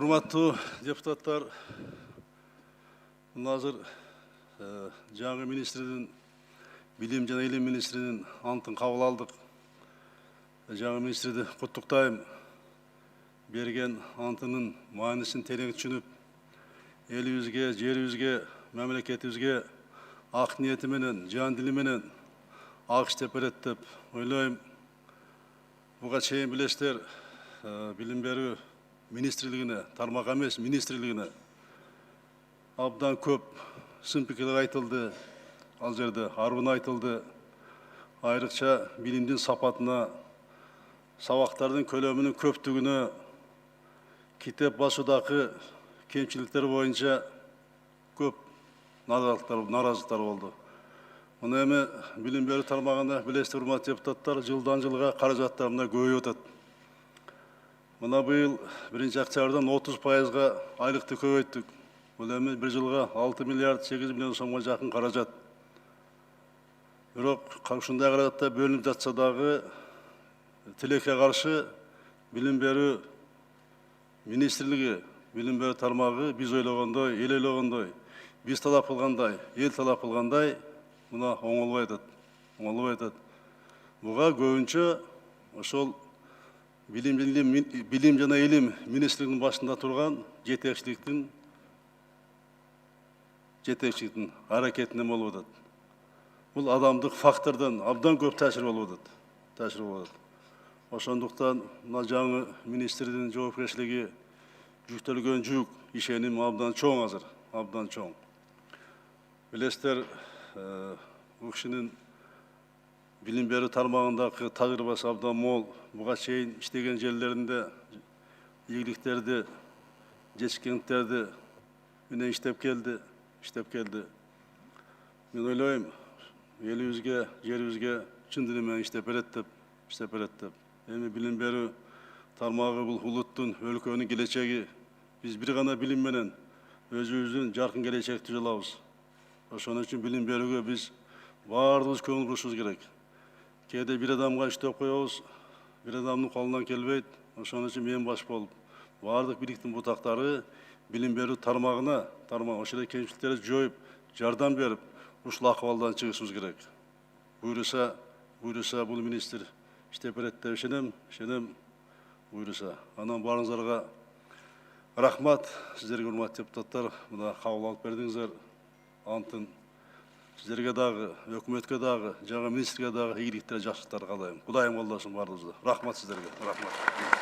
Урматтуу депутаттар, азыр жаңы министрдин, билим жана илим министринин антын кабыл алдык. Жаңы министрди куттуктайм. Берген антынын маанисин терең түшүнүп, элибизге, жерибизге, мамлекетибизге ак ниети менен, жан дили менен ак иштеп берет деп ойлойм. Буга чейин билесиздер, билим берүү министрлигине, тармак эмес министрлигине абдан көп сын пикирлер айтылды. Ал жерде арбын айтылды. Айрыкча билимдин сапатына, сабактардын көлөмүнүн көптүгүнө, китеп басуудагы кемчиликтер боюнча көп наразылыктар болду. Мына эми билим берүү тармагында билесиздер, урматтуу депутаттар, жылдан жылга каражаттар мына көбөйүп атат. Мына быйыл 1-октябрдан 30%-га айлыкты көбөйттүк. Бул эми bir жылга 6 миллиард 8 миллион сомго жакын каражат. Бирок ушундай каражатта бөлүнүп жатса дагы тилекке каршы билим берүү министрлиги, билим берүү тармагы биз ойлогондой, эл ойлогондой, биз талап кылгандай, эл талап кылгандай мына оңолбой атат. Буга көбүнчө ошол билим жана илим министрлигинин башында турган жетекчиликтин аракетинен болуп атат. Бул адамдык фактордон абдан көп таасир болуп атат. Ошондуктан мына жаңы министрдин жоопкерчилиги жүктөлгөн жүк, ишеним абдан чоң азыр, абдан чоң. Билесиздер, бул кишинин билим берүү тармагындагы тажрыйбасы абдан мол. Буга чейин иштеген жерлеринде ийгиликтерди, жетишкендиктерди менен иштеп келди. Мен ойлойм, элибизге, жерибизге чын дили менен иштеп берет деп. Эми билим берүү тармагы бул улуттун, өлкөнүн келечеги. Биз бир гана билим менен өзүбүздүн жаркын келечекти түзө алабыз. Ошон үчүн билим берүүгө биз баардыгыбыз көңүл бурушубуз керек. Кээде бир адамга иштеп коебуз, бир адамдын колунан келбейт. Ошон үчүн мен баш болуп, баардык бийликтин бутактары билим берүү тармагына, ошол кемчиликтерди жоюп, жардам берип, ушул акыбалдан чыгышыбыз керек. Буйруса бул министр иштеп берет деп ишенем, буйруса. Анан баарыңыздарга рахмат, сиздерге урматтуу депутаттар, мына кабыл алып бердиңиздер. Антын сиздерге дагы, өкмөткө дагы, жаңы министрге дагы ийгиликтер, жакшылыктар каалайм. Кудайым колдосун баарыбызды. Рахмат сиздерге. Рахмат.